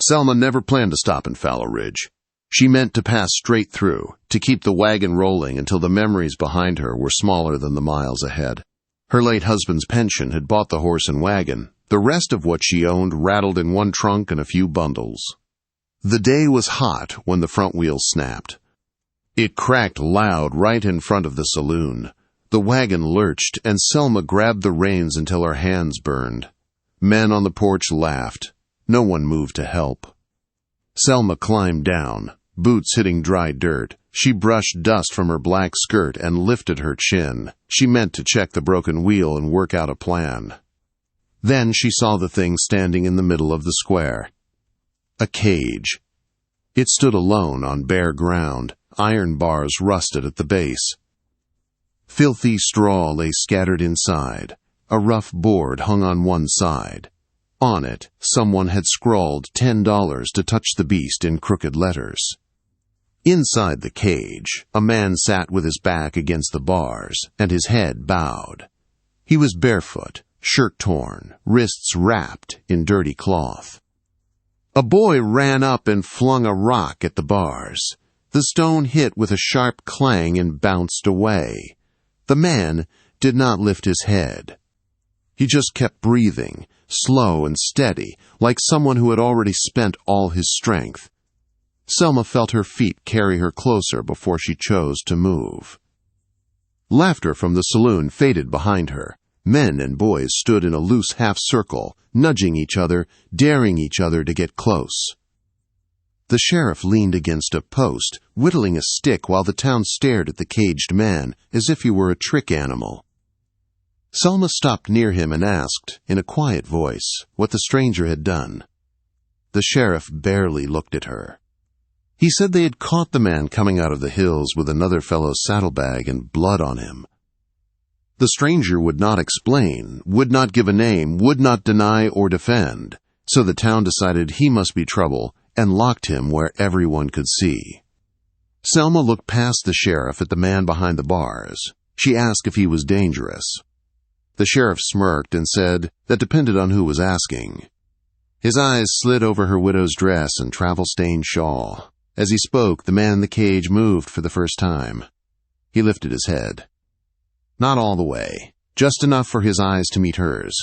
Selma never planned to stop in Fallow Ridge. She meant to pass straight through, to keep the wagon rolling until the memories behind her were smaller than the miles ahead. Her late husband's pension had bought the horse and wagon. The rest of what she owned rattled in one trunk and a few bundles. The day was hot when the front wheel snapped. It cracked loud right in front of the saloon. The wagon lurched, and Selma grabbed the reins until her hands burned. Men on the porch laughed. No one moved to help. Selma climbed down, boots hitting dry dirt. She brushed dust from her black skirt and lifted her chin. She meant to check the broken wheel and work out a plan. Then she saw the thing standing in the middle of the square. A cage. It stood alone on bare ground, iron bars rusted at the base. Filthy straw lay scattered inside. A rough board hung on one side. On it, someone had scrawled $10 to touch the beast in crooked letters. Inside the cage, a man sat with his back against the bars and his head bowed. He was barefoot, shirt torn, wrists wrapped in dirty cloth. A boy ran up and flung a rock at the bars. The stone hit with a sharp clang and bounced away. The man did not lift his head. He just kept breathing, slow and steady, like someone who had already spent all his strength. Selma felt her feet carry her closer before she chose to move. Laughter from the saloon faded behind her. Men and boys stood in a loose half-circle, nudging each other, daring each other to get close. The sheriff leaned against a post, whittling a stick while the town stared at the caged man as if he were a trick animal. Selma stopped near him and asked, in a quiet voice, what the stranger had done. The sheriff barely looked at her. He said they had caught the man coming out of the hills with another fellow's saddlebag and blood on him. The stranger would not explain, would not give a name, would not deny or defend, so the town decided he must be trouble and locked him where everyone could see. Selma looked past the sheriff at the man behind the bars. She asked if he was dangerous. The sheriff smirked and said that depended on who was asking. His eyes slid over her widow's dress and travel-stained shawl. As he spoke, the man in the cage moved for the first time. He lifted his head. Not all the way, just enough for his eyes to meet hers.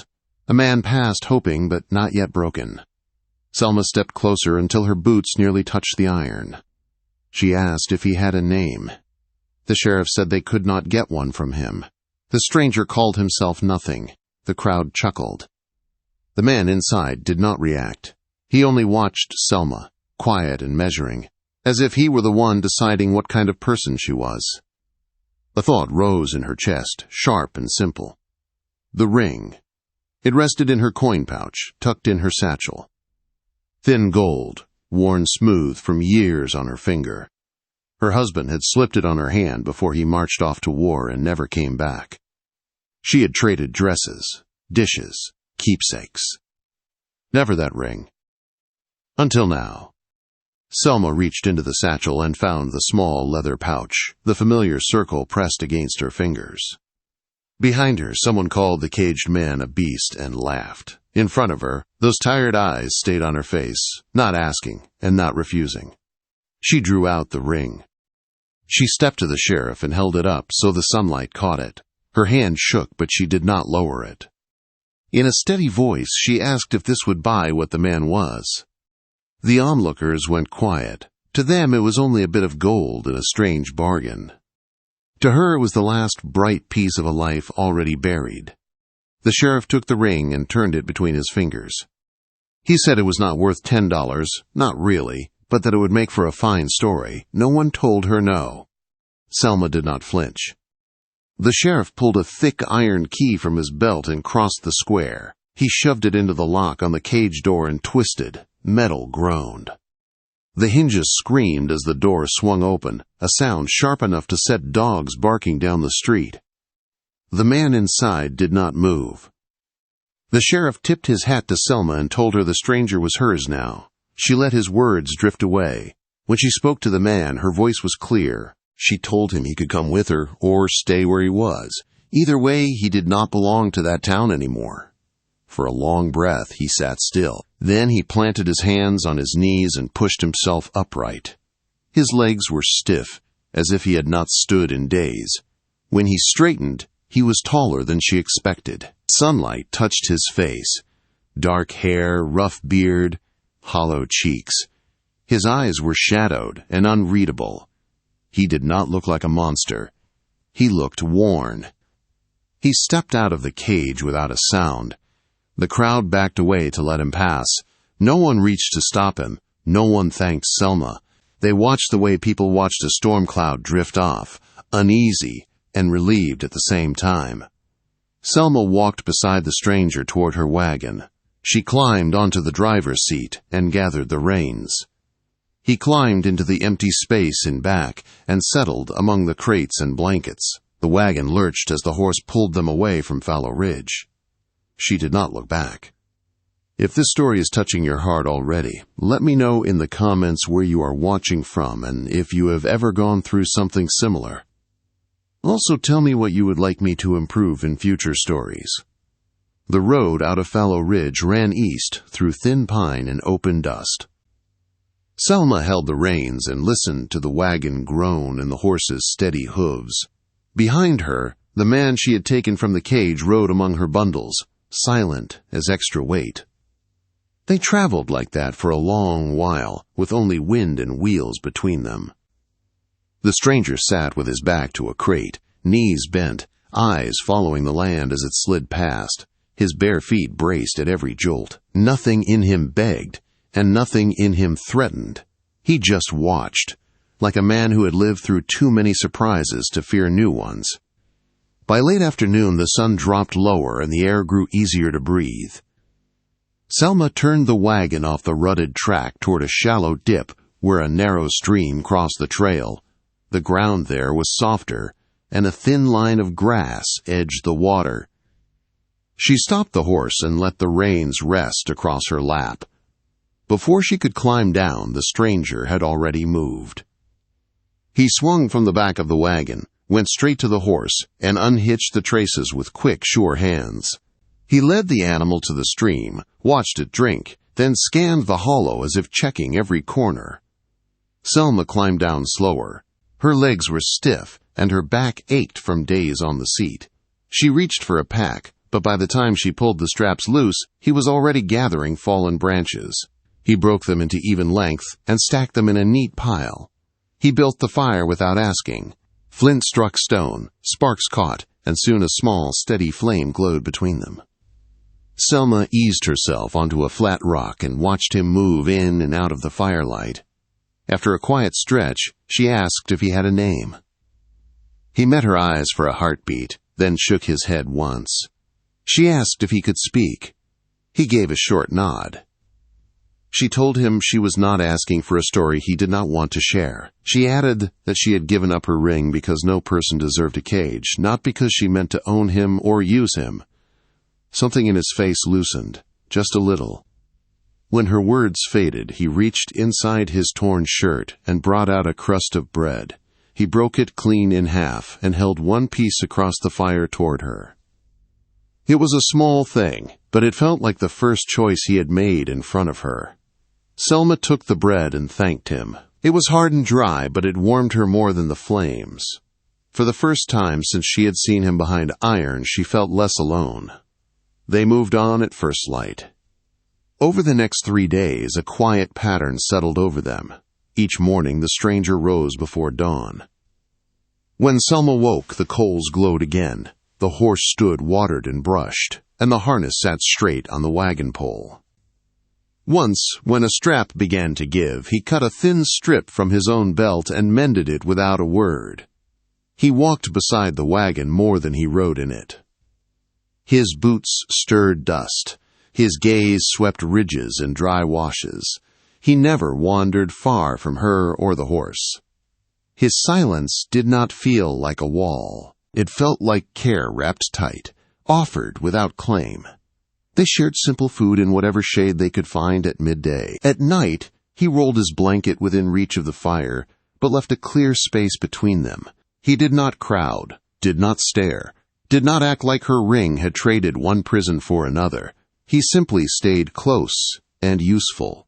A man passed, hoping, but not yet broken. Selma stepped closer until her boots nearly touched the iron. She asked if he had a name. The sheriff said they could not get one from him. The stranger called himself nothing. The crowd chuckled. The man inside did not react. He only watched Selma, quiet and measuring, as if he were the one deciding what kind of person she was. A thought rose in her chest, sharp and simple. The ring. It rested in her coin pouch, tucked in her satchel. Thin gold, worn smooth from years on her finger. Her husband had slipped it on her hand before he marched off to war and never came back. She had traded dresses, dishes, keepsakes. Never that ring. Until now. Selma reached into the satchel and found the small leather pouch, the familiar circle pressed against her fingers. Behind her, someone called the caged man a beast and laughed. In front of her, those tired eyes stayed on her face, not asking and not refusing. She drew out the ring. She stepped to the sheriff and held it up so the sunlight caught it. Her hand shook, but she did not lower it. In a steady voice, she asked if this would buy what the man was. The onlookers went quiet. To them, it was only a bit of gold and a strange bargain. To her, it was the last bright piece of a life already buried. The sheriff took the ring and turned it between his fingers. He said it was not worth $10, not really, but that it would make for a fine story. No one told her no. Selma did not flinch. The sheriff pulled a thick iron key from his belt and crossed the square. He shoved it into the lock on the cage door and twisted. Metal groaned. The hinges screamed as the door swung open, a sound sharp enough to set dogs barking down the street. The man inside did not move. The sheriff tipped his hat to Selma and told her the stranger was hers now. She let his words drift away. When she spoke to the man, her voice was clear. She told him he could come with her or stay where he was. Either way, he did not belong to that town anymore. For a long breath, he sat still. Then he planted his hands on his knees and pushed himself upright. His legs were stiff, as if he had not stood in days. When he straightened, he was taller than she expected. Sunlight touched his face. Dark hair, rough beard, hollow cheeks. His eyes were shadowed and unreadable. He did not look like a monster. He looked worn. He stepped out of the cage without a sound. The crowd backed away to let him pass. No one reached to stop him. No one thanked Selma. They watched the way people watched a storm cloud drift off, uneasy and relieved at the same time. Selma walked beside the stranger toward her wagon. She climbed onto the driver's seat and gathered the reins. He climbed into the empty space in back and settled among the crates and blankets. The wagon lurched as the horse pulled them away from Fallow Ridge. She did not look back. If this story is touching your heart already, let me know in the comments where you are watching from and if you have ever gone through something similar. Also tell me what you would like me to improve in future stories. The road out of Fallow Ridge ran east through thin pine and open dust. Selma held the reins and listened to the wagon groan and the horse's steady hooves. Behind her, the man she had taken from the cage rode among her bundles, silent as extra weight. They traveled like that for a long while, with only wind and wheels between them. The stranger sat with his back to a crate, knees bent, eyes following the land as it slid past. His bare feet braced at every jolt. Nothing in him begged, and nothing in him threatened. He just watched, like a man who had lived through too many surprises to fear new ones. By late afternoon, the sun dropped lower and the air grew easier to breathe. Selma turned the wagon off the rutted track toward a shallow dip where a narrow stream crossed the trail. The ground there was softer, and a thin line of grass edged the water. She stopped the horse and let the reins rest across her lap. Before she could climb down, the stranger had already moved. He swung from the back of the wagon, went straight to the horse, and unhitched the traces with quick, sure hands. He led the animal to the stream, watched it drink, then scanned the hollow as if checking every corner. Selma climbed down slower. Her legs were stiff, and her back ached from days on the seat. She reached for a pack, but by the time she pulled the straps loose, he was already gathering fallen branches. He broke them into even length and stacked them in a neat pile. He built the fire without asking. Flint struck stone, sparks caught, and soon a small, steady flame glowed between them. Selma eased herself onto a flat rock and watched him move in and out of the firelight. After a quiet stretch, she asked if he had a name. He met her eyes for a heartbeat, then shook his head once. She asked if he could speak. He gave a short nod. She told him she was not asking for a story he did not want to share. She added that she had given up her ring because no person deserved a cage, not because she meant to own him or use him. Something in his face loosened, just a little. When her words faded, he reached inside his torn shirt and brought out a crust of bread. He broke it clean in half and held one piece across the fire toward her. It was a small thing, but it felt like the first choice he had made in front of her. Selma took the bread and thanked him. It was hard and dry, but it warmed her more than the flames. For the first time since she had seen him behind iron, she felt less alone. They moved on at first light. Over the next 3 days, a quiet pattern settled over them. Each morning, the stranger rose before dawn. When Selma woke, the coals glowed again. The horse stood watered and brushed, and the harness sat straight on the wagon pole. Once, when a strap began to give, he cut a thin strip from his own belt and mended it without a word. He walked beside the wagon more than he rode in it. His boots stirred dust. His gaze swept ridges and dry washes. He never wandered far from her or the horse. His silence did not feel like a wall. It felt like care wrapped tight, offered without claim. They shared simple food in whatever shade they could find at midday. At night, he rolled his blanket within reach of the fire, but left a clear space between them. He did not crowd, did not stare, did not act like her ring had traded one prison for another. He simply stayed close and useful.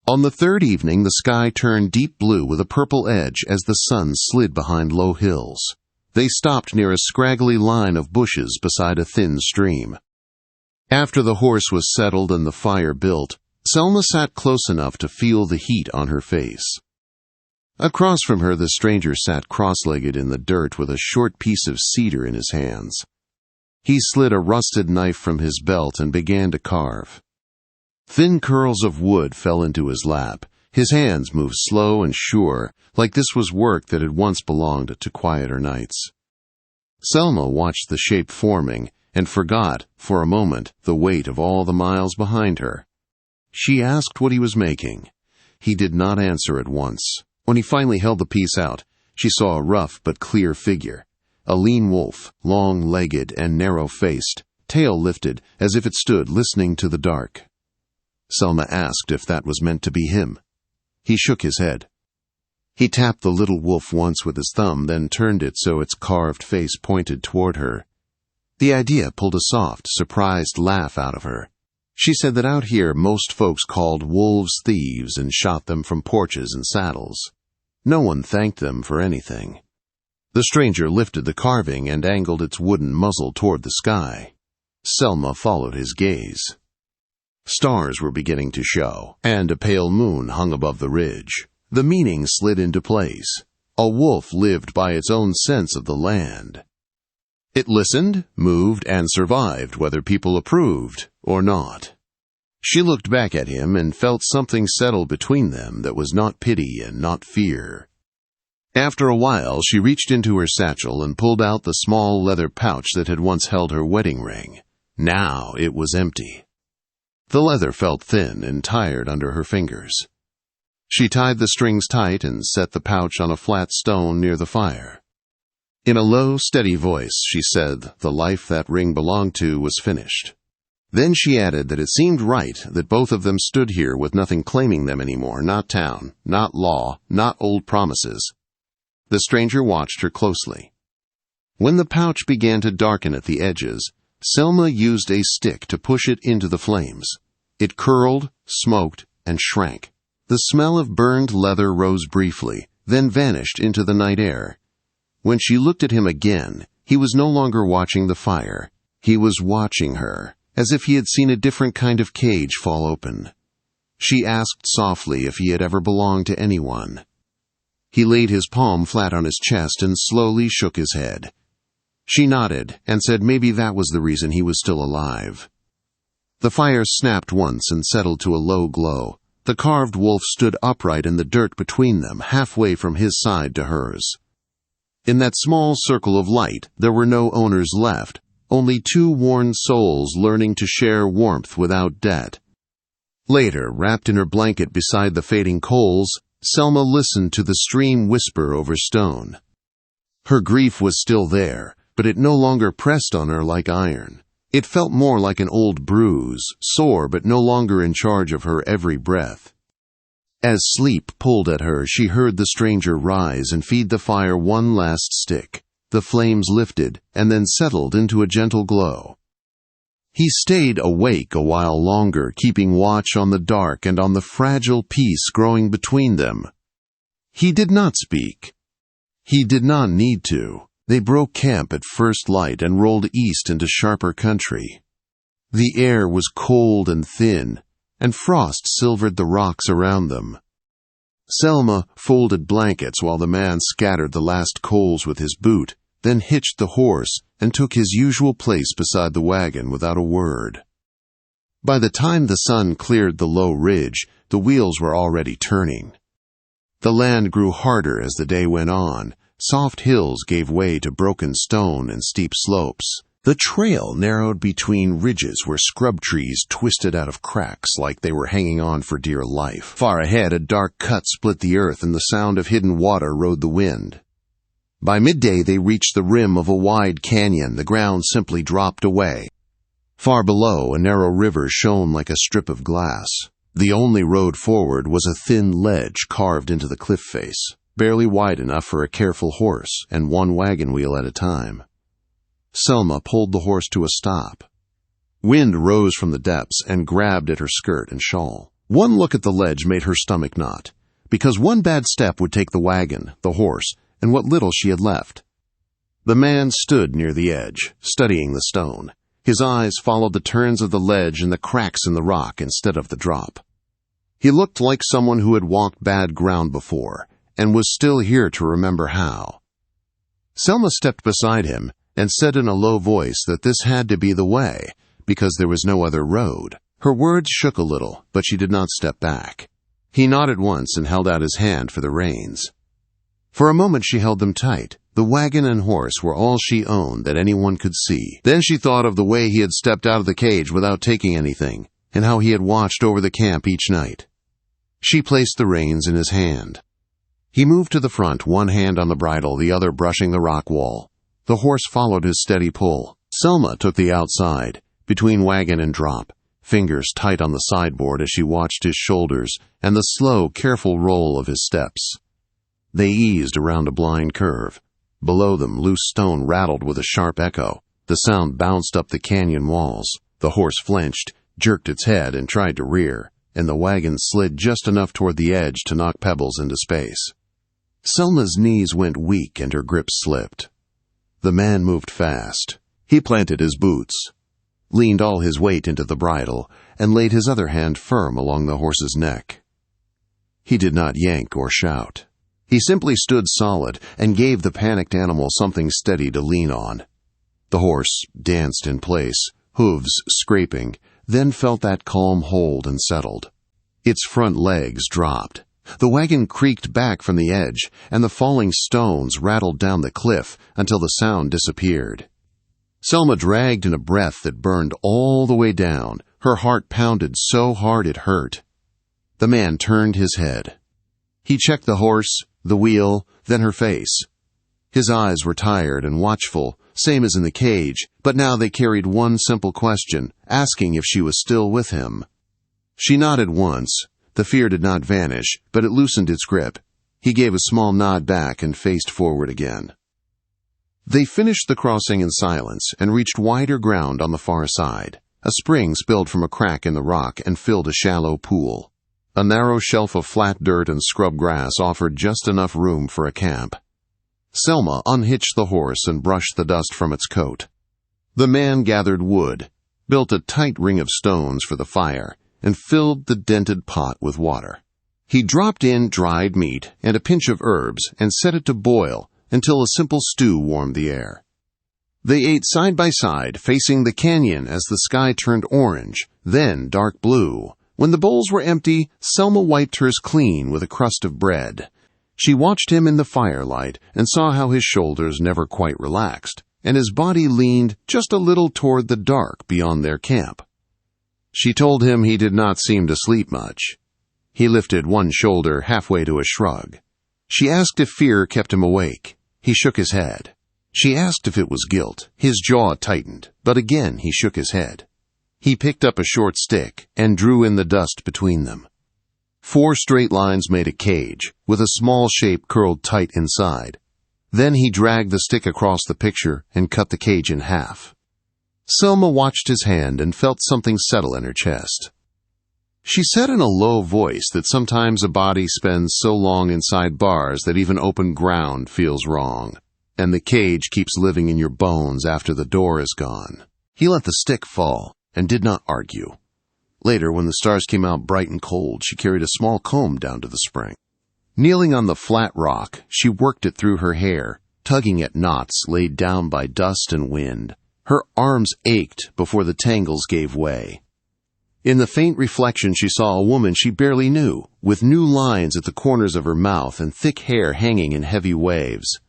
On the third evening, the sky turned deep blue with a purple edge as the sun slid behind low hills. They stopped near a scraggly line of bushes beside a thin stream. After the horse was settled and the fire built, Selma sat close enough to feel the heat on her face. Across from her, the stranger sat cross-legged in the dirt with a short piece of cedar in his hands. He slid a rusted knife from his belt and began to carve. Thin curls of wood fell into his lap. His hands moved slow and sure, like this was work that had once belonged to quieter nights. Selma watched the shape forming and forgot, for a moment, the weight of all the miles behind her. She asked what he was making. He did not answer at once. When he finally held the piece out, she saw a rough but clear figure. A lean wolf, long-legged and narrow-faced, tail lifted as if it stood listening to the dark. Selma asked if that was meant to be him. He shook his head. He tapped the little wolf once with his thumb, then turned it so its carved face pointed toward her. The idea pulled a soft, surprised laugh out of her. She said that out here most folks called wolves thieves and shot them from porches and saddles. No one thanked them for anything. The stranger lifted the carving and angled its wooden muzzle toward the sky. Selma followed his gaze. Stars were beginning to show, and a pale moon hung above the ridge. The meaning slid into place. A wolf lived by its own sense of the land. It listened, moved, and survived whether people approved or not. She looked back at him and felt something settle between them that was not pity and not fear. After a while, she reached into her satchel and pulled out the small leather pouch that had once held her wedding ring. Now it was empty. The leather felt thin and tired under her fingers. She tied the strings tight and set the pouch on a flat stone near the fire. In a low, steady voice, she said the life that ring belonged to was finished. Then she added that it seemed right that both of them stood here with nothing claiming them anymore, not town, not law, not old promises. The stranger watched her closely. When the pouch began to darken at the edges, Selma used a stick to push it into the flames. It curled, smoked, and shrank. The smell of burned leather rose briefly, then vanished into the night air. When she looked at him again, he was no longer watching the fire. He was watching her, as if he had seen a different kind of cage fall open. She asked softly if he had ever belonged to anyone. He laid his palm flat on his chest and slowly shook his head. She nodded and said maybe that was the reason he was still alive. The fire snapped once and settled to a low glow. The carved wolf stood upright in the dirt between them, halfway from his side to hers. In that small circle of light, there were no owners left, only two worn souls learning to share warmth without debt. Later, wrapped in her blanket beside the fading coals, Selma listened to the stream whisper over stone. Her grief was still there, but it no longer pressed on her like iron. It felt more like an old bruise, sore but no longer in charge of her every breath. As sleep pulled at her, she heard the stranger rise and feed the fire one last stick. The flames lifted and then settled into a gentle glow. He stayed awake a while longer, keeping watch on the dark and on the fragile peace growing between them. He did not speak. He did not need to. They broke camp at first light and rolled east into sharper country. The air was cold and thin, and frost silvered the rocks around them. Selma folded blankets while the man scattered the last coals with his boot, then hitched the horse and took his usual place beside the wagon without a word. By the time the sun cleared the low ridge, the wheels were already turning. The land grew harder as the day went on. Soft hills gave way to broken stone and steep slopes. The trail narrowed between ridges where scrub trees twisted out of cracks like they were hanging on for dear life. Far ahead, a dark cut split the earth and the sound of hidden water rode the wind. By midday, they reached the rim of a wide canyon. The ground simply dropped away. Far below, a narrow river shone like a strip of glass. The only road forward was a thin ledge carved into the cliff face, barely wide enough for a careful horse and one wagon wheel at a time. Selma pulled the horse to a stop. Wind rose from the depths and grabbed at her skirt and shawl. One look at the ledge made her stomach knot, because one bad step would take the wagon, the horse, and what little she had left. The man stood near the edge, studying the stone. His eyes followed the turns of the ledge and the cracks in the rock instead of the drop. He looked like someone who had walked bad ground before, and was still here to remember how. Selma stepped beside him and said in a low voice that this had to be the way, because there was no other road. Her words shook a little, but she did not step back. He nodded once and held out his hand for the reins. For a moment she held them tight. The wagon and horse were all she owned that anyone could see. Then she thought of the way he had stepped out of the cage without taking anything, and how he had watched over the camp each night. She placed the reins in his hand. He moved to the front, one hand on the bridle, the other brushing the rock wall. The horse followed his steady pull. Selma took the outside, between wagon and drop, fingers tight on the sideboard as she watched his shoulders and the slow, careful roll of his steps. They eased around a blind curve. Below them, loose stone rattled with a sharp echo. The sound bounced up the canyon walls. The horse flinched, jerked its head, and tried to rear, and the wagon slid just enough toward the edge to knock pebbles into space. Selma's knees went weak and her grip slipped. The man moved fast. He planted his boots, leaned all his weight into the bridle, and laid his other hand firm along the horse's neck. He did not yank or shout. He simply stood solid and gave the panicked animal something steady to lean on. The horse danced in place, hooves scraping, then felt that calm hold and settled. Its front legs dropped. The wagon creaked back from the edge, and the falling stones rattled down the cliff until the sound disappeared. Selma dragged in a breath that burned all the way down. Her heart pounded so hard it hurt. The man turned his head. He checked the horse, the wheel, then her face. His eyes were tired and watchful, same as in the cage, but now they carried one simple question, asking if she was still with him. She nodded once. The fear did not vanish, but it loosened its grip. He gave a small nod back and faced forward again. They finished the crossing in silence and reached wider ground on the far side. A spring spilled from a crack in the rock and filled a shallow pool. A narrow shelf of flat dirt and scrub grass offered just enough room for a camp. Selma unhitched the horse and brushed the dust from its coat. The man gathered wood, built a tight ring of stones for the fire, and filled the dented pot with water. He dropped in dried meat and a pinch of herbs and set it to boil until a simple stew warmed the air. They ate side by side, facing the canyon as the sky turned orange, then dark blue. When the bowls were empty, Selma wiped hers clean with a crust of bread. She watched him in the firelight and saw how his shoulders never quite relaxed, and his body leaned just a little toward the dark beyond their camp. She told him he did not seem to sleep much. He lifted one shoulder halfway to a shrug. She asked if fear kept him awake. He shook his head. She asked if it was guilt. His jaw tightened, but again he shook his head. He picked up a short stick and drew in the dust between them. 4 straight lines made a cage, with a small shape curled tight inside. Then he dragged the stick across the picture and cut the cage in half. Selma watched his hand and felt something settle in her chest. She said in a low voice that sometimes a body spends so long inside bars that even open ground feels wrong, and the cage keeps living in your bones after the door is gone. He let the stick fall and did not argue. Later, when the stars came out bright and cold, she carried a small comb down to the spring. Kneeling on the flat rock, she worked it through her hair, tugging at knots laid down by dust and wind. Her arms ached before the tangles gave way. In the faint reflection, she saw a woman she barely knew, with new lines at the corners of her mouth and thick hair hanging in heavy waves.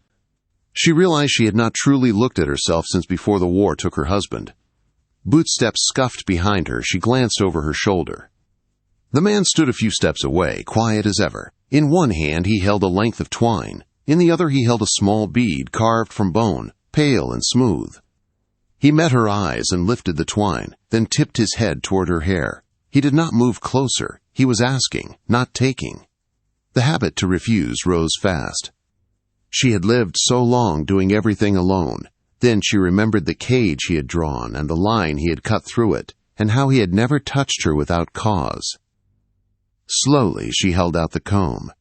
She realized she had not truly looked at herself since before the war took her husband. Bootsteps scuffed behind her. She glanced over her shoulder. The man stood a few steps away, quiet as ever. In one hand he held a length of twine. In the other he held a small bead carved from bone, pale and smooth. He met her eyes and lifted the twine, then tipped his head toward her hair. He did not move closer. He was asking, not taking. The habit to refuse rose fast. She had lived so long doing everything alone. Then she remembered the cage he had drawn and the line he had cut through it, and how he had never touched her without cause. Slowly she held out the comb.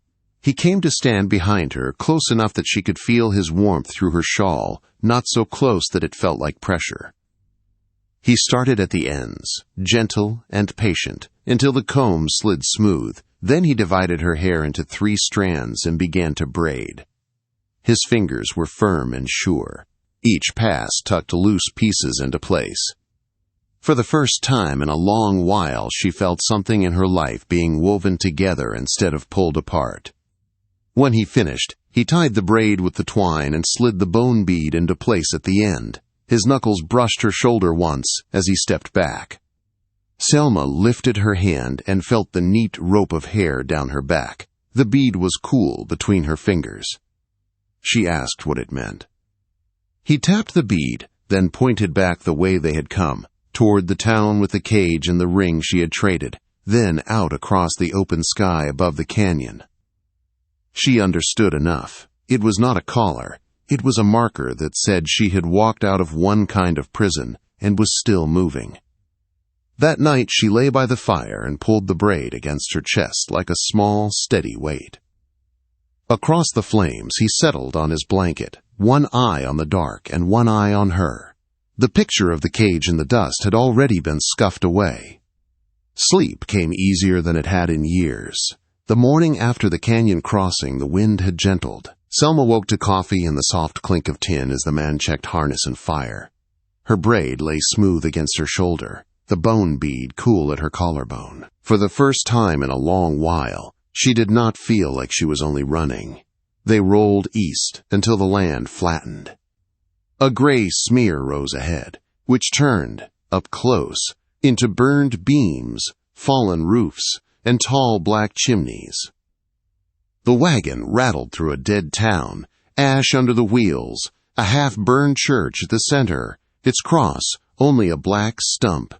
He came to stand behind her, close enough that she could feel his warmth through her shawl, not so close that it felt like pressure. He started at the ends, gentle and patient, until the comb slid smooth. Then he divided her hair into 3 strands and began to braid. His fingers were firm and sure. Each pass tucked loose pieces into place. For the first time in a long while, she felt something in her life being woven together instead of pulled apart. When he finished, he tied the braid with the twine and slid the bone bead into place at the end. His knuckles brushed her shoulder once as he stepped back. Selma lifted her hand and felt the neat rope of hair down her back. The bead was cool between her fingers. She asked what it meant. He tapped the bead, then pointed back the way they had come, toward the town with the cage and the ring she had traded, then out across the open sky above the canyon. She understood enough. It was not a collar. It was a marker that said she had walked out of one kind of prison and was still moving. That night she lay by the fire and pulled the braid against her chest like a small, steady weight. Across the flames he settled on his blanket, one eye on the dark and one eye on her. The picture of the cage in the dust had already been scuffed away. Sleep came easier than it had in years. The morning after the canyon crossing, the wind had gentled. Selma woke to coffee and the soft clink of tin as the man checked harness and fire. Her braid lay smooth against her shoulder, the bone bead cool at her collarbone. For the first time in a long while, she did not feel like she was only running. They rolled east until the land flattened. A gray smear rose ahead, which turned, up close, into burned beams, fallen roofs, and tall black chimneys. The wagon rattled through a dead town, ash under the wheels, a half-burned church at the center, its cross only a black stump.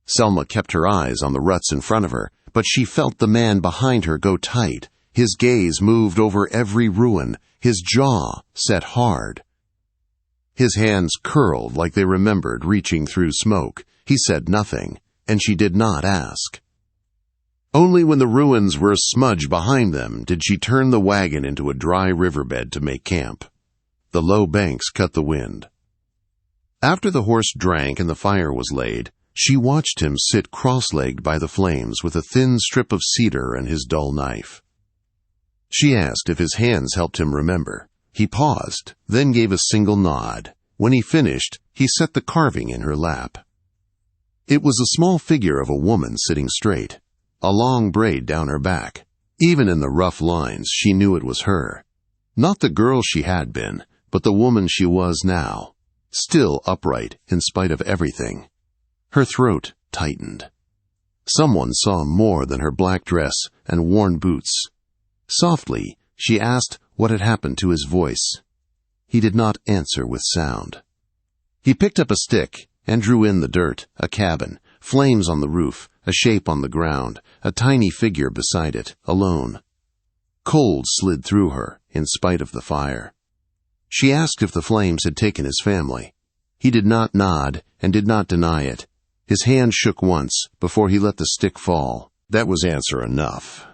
Selma kept her eyes on the ruts in front of her, but she felt the man behind her go tight. His gaze moved over every ruin, his jaw set hard. His hands curled like they remembered reaching through smoke. He said nothing, and she did not ask. Only when the ruins were a smudge behind them did she turn the wagon into a dry riverbed to make camp. The low banks cut the wind. After the horse drank and the fire was laid, she watched him sit cross-legged by the flames with a thin strip of cedar and his dull knife. She asked if his hands helped him remember. He paused, then gave a single nod. When he finished, he set the carving in her lap. It was a small figure of a woman sitting straight, a long braid down her back. Even in the rough lines, she knew it was her. Not the girl she had been, but the woman she was now, still upright in spite of everything. Her throat tightened. Someone saw more than her black dress and worn boots. Softly, she asked what had happened to his voice. He did not answer with sound. He picked up a stick and drew in the dirt, a cabin, flames on the roof, a shape on the ground, a tiny figure beside it, alone. Cold slid through her, in spite of the fire. She asked if the flames had taken his family. He did not nod and did not deny it. His hand shook once before he let the stick fall. That was answer enough.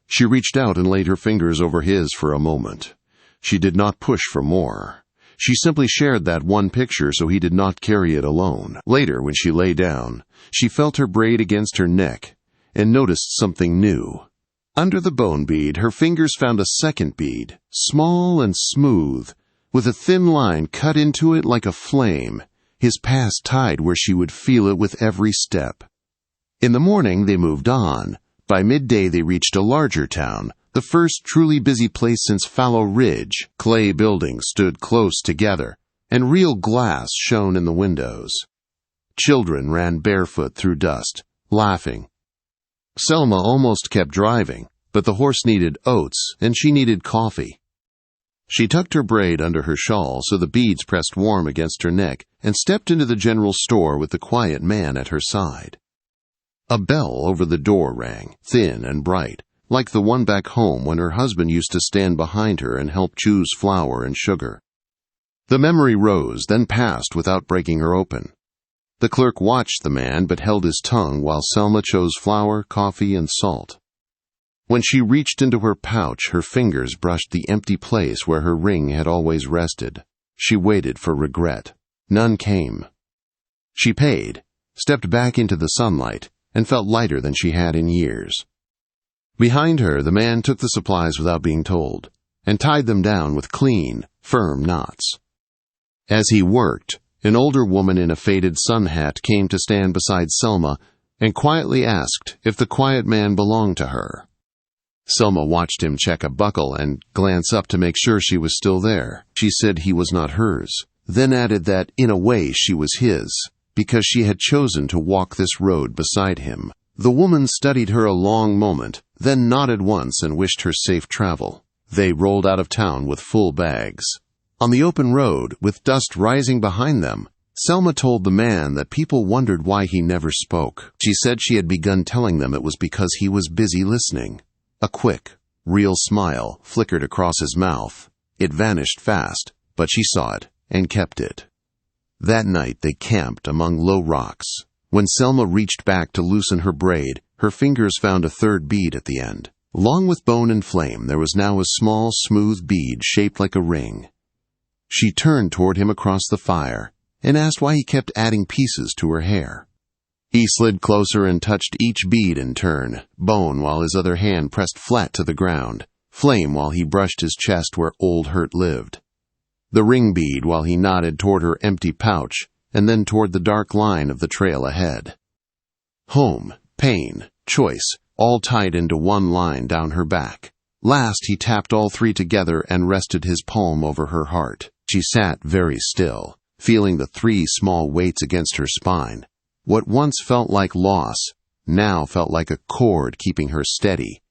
She reached out and laid her fingers over his for a moment. She did not push for more. She simply shared that one picture so he did not carry it alone. Later, when she lay down, she felt her braid against her neck and noticed something new. Under the bone bead, her fingers found a second bead, small and smooth, with a thin line cut into it like a flame, his past tied where she would feel it with every step. In the morning, they moved on. By midday, they reached a larger town, the first truly busy place since Fallow Ridge. Clay buildings stood close together, and real glass shone in the windows. Children ran barefoot through dust, laughing. Selma almost kept driving, but the horse needed oats, and she needed coffee. She tucked her braid under her shawl so the beads pressed warm against her neck and stepped into the general store with the quiet man at her side. A bell over the door rang, thin and bright, like the one back home when her husband used to stand behind her and help choose flour and sugar. The memory rose, then passed without breaking her open. The clerk watched the man but held his tongue while Selma chose flour, coffee, and salt. When she reached into her pouch, her fingers brushed the empty place where her ring had always rested. She waited for regret. None came. She paid, stepped back into the sunlight, and felt lighter than she had in years. Behind her, the man took the supplies without being told, and tied them down with clean, firm knots. As he worked, an older woman in a faded sun hat came to stand beside Selma and quietly asked if the quiet man belonged to her. Selma watched him check a buckle and glance up to make sure she was still there. She said he was not hers, then added that, in a way, she was his, because she had chosen to walk this road beside him. The woman studied her a long moment, then nodded once and wished her safe travel. They rolled out of town with full bags. On the open road, with dust rising behind them, Selma told the man that people wondered why he never spoke. She said she had begun telling them it was because he was busy listening. A quick, real smile flickered across his mouth. It vanished fast, but she saw it and kept it. That night they camped among low rocks. When Selma reached back to loosen her braid, her fingers found a third bead at the end. Along with bone and flame, there was now a small, smooth bead shaped like a ring. She turned toward him across the fire and asked why he kept adding pieces to her hair. He slid closer and touched each bead in turn, bone while his other hand pressed flat to the ground, flame while he brushed his chest where old hurt lived. The ring bead while he nodded toward her empty pouch, and then toward the dark line of the trail ahead. Home, pain, choice, all tied into one line down her back. Last he tapped all three together and rested his palm over her heart. She sat very still, feeling the three small weights against her spine. What once felt like loss, now felt like a cord keeping her steady.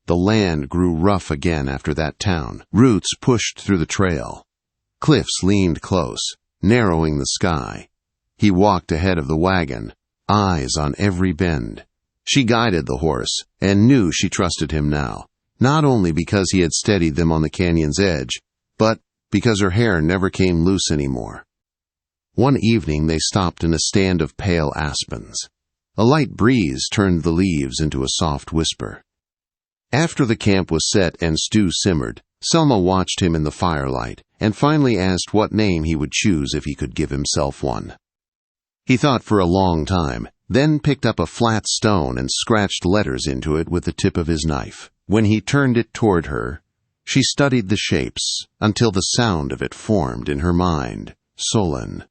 The land grew rough again after that town. Roots pushed through the trail. Cliffs leaned close, narrowing the sky. He walked ahead of the wagon, eyes on every bend. She guided the horse, and knew she trusted him now, not only because he had steadied them on the canyon's edge, but because her hair never came loose anymore. One evening they stopped in a stand of pale aspens. A light breeze turned the leaves into a soft whisper. After the camp was set and stew simmered, Selma watched him in the firelight, and finally asked what name he would choose if he could give himself one. He thought for a long time, then picked up a flat stone and scratched letters into it with the tip of his knife. When he turned it toward her, she studied the shapes until the sound of it formed in her mind. Solon.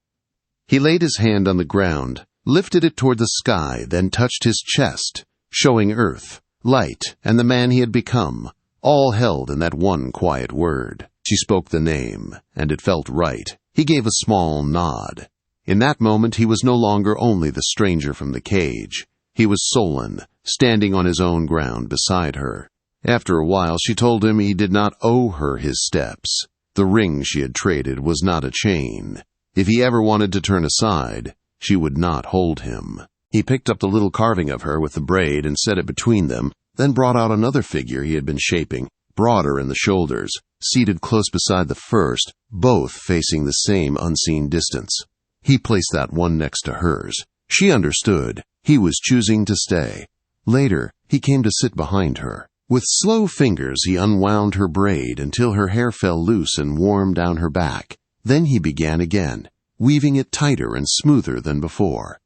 He laid his hand on the ground, lifted it toward the sky, then touched his chest, showing earth, light, and the man he had become, all held in that one quiet word. She spoke the name, and it felt right. He gave a small nod. In that moment he was no longer only the stranger from the cage. He was Solon, standing on his own ground beside her. After a while she told him he did not owe her his steps. The ring she had traded was not a chain. If he ever wanted to turn aside, she would not hold him. He picked up the little carving of her with the braid and set it between them, then brought out another figure he had been shaping, broader in the shoulders, seated close beside the first, both facing the same unseen distance. He placed that one next to hers. She understood. He was choosing to stay. Later, he came to sit behind her. With slow fingers, he unwound her braid until her hair fell loose and warm down her back. Then he began again, weaving it tighter and smoother than before.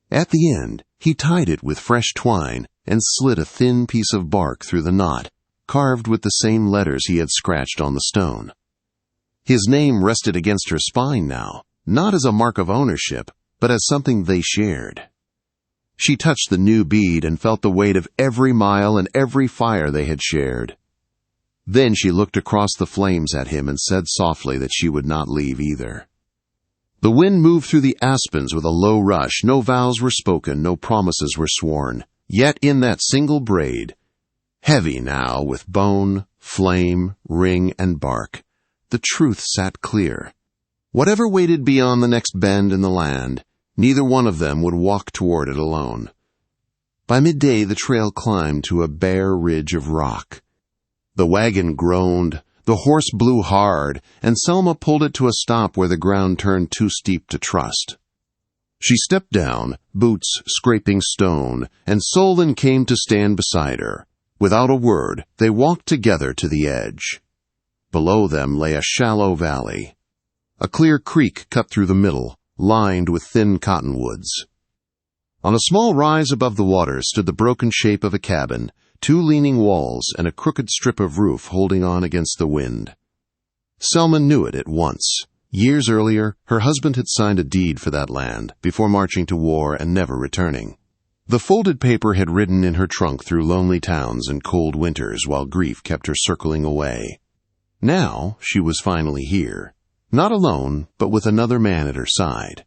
At the end, he tied it with fresh twine and slid a thin piece of bark through the knot, carved with the same letters he had scratched on the stone. His name rested against her spine now, not as a mark of ownership, but as something they shared. She touched the new bead and felt the weight of every mile and every fire they had shared. Then she looked across the flames at him and said softly that she would not leave either. The wind moved through the aspens with a low rush. No vows were spoken, no promises were sworn. Yet in that single braid, heavy now with bone, flame, ring, and bark, the truth sat clear. Whatever waited beyond the next bend in the land, neither one of them would walk toward it alone. By midday the trail climbed to a bare ridge of rock. The wagon groaned, The horse blew hard, and Selma pulled it to a stop where the ground turned too steep to trust. She stepped down, boots scraping stone, and Solon came to stand beside her. Without a word, they walked together to the edge. Below them lay a shallow valley. A clear creek cut through the middle, lined with thin cottonwoods. On a small rise above the water stood the broken shape of a cabin, 2 leaning walls and a crooked strip of roof holding on against the wind. Selma knew it at once. Years earlier, her husband had signed a deed for that land, before marching to war and never returning. The folded paper had ridden in her trunk through lonely towns and cold winters while grief kept her circling away. Now she was finally here, not alone, but with another man at her side.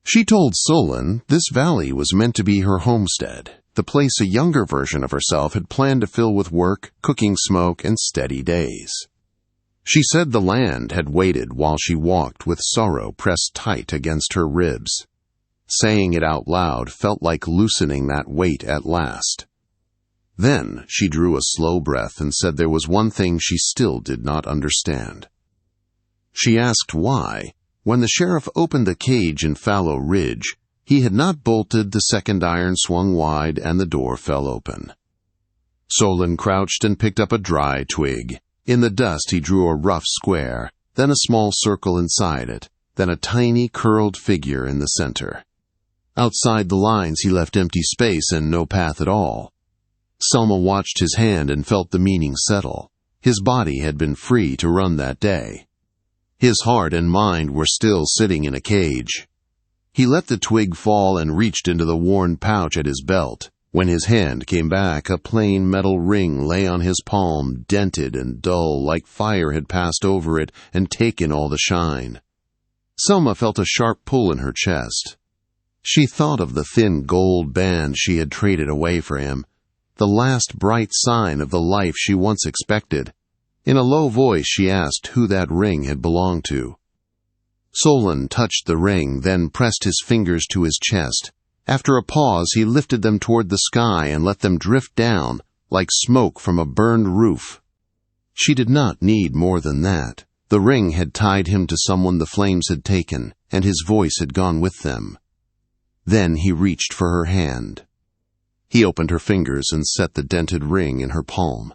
She told Solon this valley was meant to be her homestead, the place a younger version of herself had planned to fill with work, cooking smoke, and steady days. She said the land had waited while she walked with sorrow pressed tight against her ribs. Saying it out loud felt like loosening that weight at last. Then she drew a slow breath and said there was one thing she still did not understand. She asked why, when the sheriff opened the cage in Fallow Ridge, he had not bolted, the second iron swung wide, and the door fell open. Solon crouched and picked up a dry twig. In the dust he drew a rough square, then a small circle inside it, then a tiny curled figure in the center. Outside the lines he left empty space and no path at all. Selma watched his hand and felt the meaning settle. His body had been free to run that day. His heart and mind were still sitting in a cage. He let the twig fall and reached into the worn pouch at his belt. When his hand came back, a plain metal ring lay on his palm, dented and dull, like fire had passed over it and taken all the shine. Selma felt a sharp pull in her chest. She thought of the thin gold band she had traded away for him, the last bright sign of the life she once expected. In a low voice she asked who that ring had belonged to. Solon touched the ring, then pressed his fingers to his chest. After a pause he lifted them toward the sky and let them drift down, like smoke from a burned roof. She did not need more than that. The ring had tied him to someone the flames had taken, and his voice had gone with them. Then he reached for her hand. He opened her fingers and set the dented ring in her palm.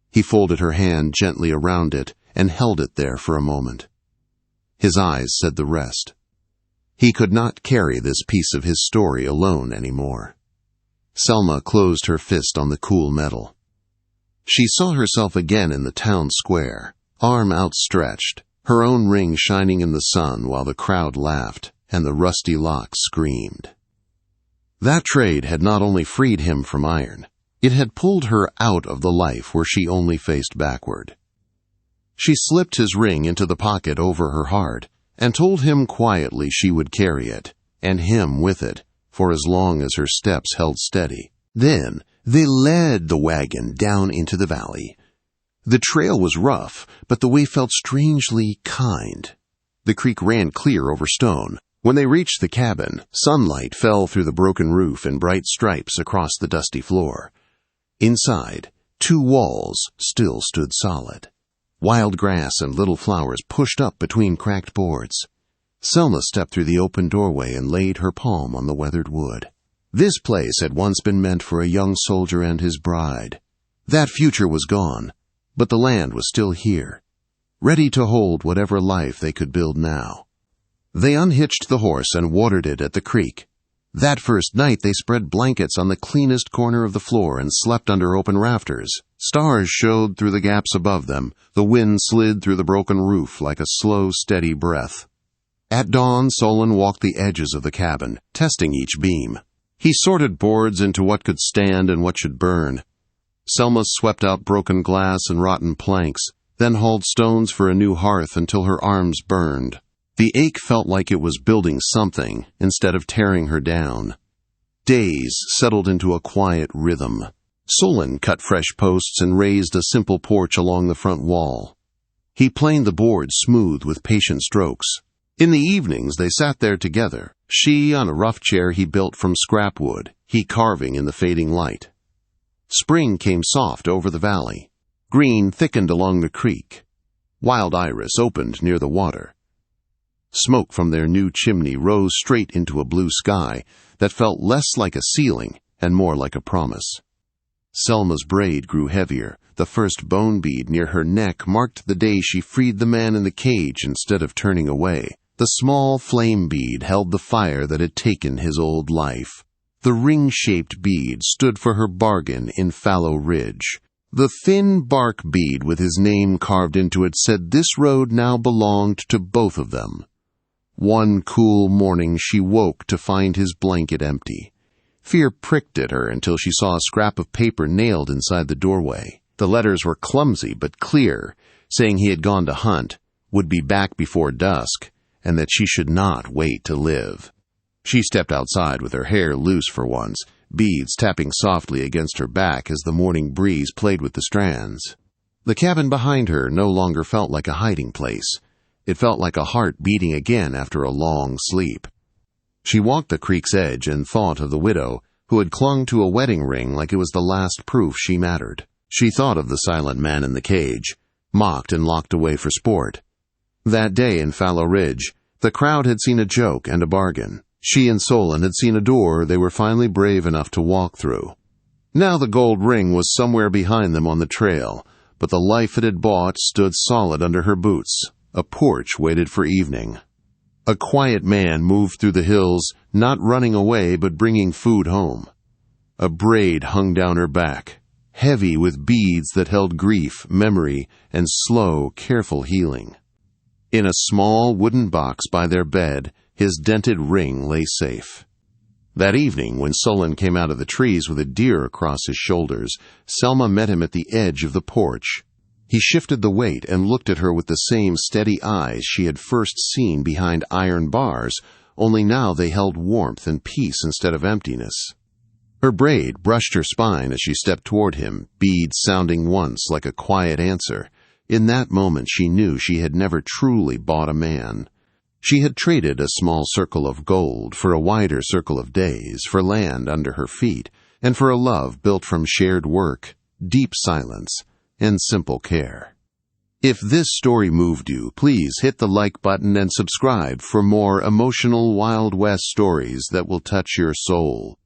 He folded her hand gently around it and held it there for a moment. His eyes said the rest. He could not carry this piece of his story alone anymore. Selma closed her fist on the cool metal. She saw herself again in the town square, arm outstretched, her own ring shining in the sun while the crowd laughed and the rusty lock screamed. That trade had not only freed him from iron, it had pulled her out of the life where she only faced backward. She slipped his ring into the pocket over her heart and told him quietly she would carry it, and him with it, for as long as her steps held steady. Then they led the wagon down into the valley. The trail was rough, but the way felt strangely kind. The creek ran clear over stone. When they reached the cabin, sunlight fell through the broken roof in bright stripes across the dusty floor. Inside, 2 walls still stood solid. Wild grass and little flowers pushed up between cracked boards. Selma stepped through the open doorway and laid her palm on the weathered wood. This place had once been meant for a young soldier and his bride. That future was gone, but the land was still here, ready to hold whatever life they could build now. They unhitched the horse and watered it at the creek. That first night they spread blankets on the cleanest corner of the floor and slept under open rafters. Stars showed through the gaps above them. The wind slid through the broken roof like a slow, steady breath. At dawn, Solon walked the edges of the cabin, testing each beam. He sorted boards into what could stand and what should burn. Selma swept out broken glass and rotten planks, then hauled stones for a new hearth until her arms burned. The ache felt like it was building something instead of tearing her down. Days settled into a quiet rhythm. Solon cut fresh posts and raised a simple porch along the front wall. He planed the boards smooth with patient strokes. In the evenings they sat there together, she on a rough chair he built from scrap wood, he carving in the fading light. Spring came soft over the valley. Green thickened along the creek. Wild iris opened near the water. Smoke from their new chimney rose straight into a blue sky that felt less like a ceiling and more like a promise. Selma's braid grew heavier. The first bone bead near her neck marked the day she freed the man in the cage instead of turning away. The small flame bead held the fire that had taken his old life. The ring-shaped bead stood for her bargain in Fallow Ridge. The thin bark bead with his name carved into it said this road now belonged to both of them. One cool morning she woke to find his blanket empty. Fear pricked at her until she saw a scrap of paper nailed inside the doorway. The letters were clumsy but clear, saying he had gone to hunt, would be back before dusk, and that she should not wait to live. She stepped outside with her hair loose for once, beads tapping softly against her back as the morning breeze played with the strands. The cabin behind her no longer felt like a hiding place. It felt like a heart beating again after a long sleep. She walked the creek's edge and thought of the widow who had clung to a wedding ring like it was the last proof she mattered. She thought of the silent man in the cage, mocked and locked away for sport. That day in Fallow Ridge, the crowd had seen a joke and a bargain. She and Solon had seen a door they were finally brave enough to walk through. Now the gold ring was somewhere behind them on the trail, but the life it had bought stood solid under her boots. A porch waited for evening. A quiet man moved through the hills, not running away but bringing food home. A braid hung down her back, heavy with beads that held grief, memory, and slow, careful healing. In a small wooden box by their bed, his dented ring lay safe. That evening, when Solon came out of the trees with a deer across his shoulders, Selma met him at the edge of the porch. He shifted the weight and looked at her with the same steady eyes she had first seen behind iron bars, only now they held warmth and peace instead of emptiness. Her braid brushed her spine as she stepped toward him, beads sounding once like a quiet answer. In that moment she knew she had never truly bought a man. She had traded a small circle of gold for a wider circle of days, for land under her feet, and for a love built from shared work, deep silence, and simple care. If this story moved you, please hit the like button and subscribe for more emotional Wild West stories that will touch your soul.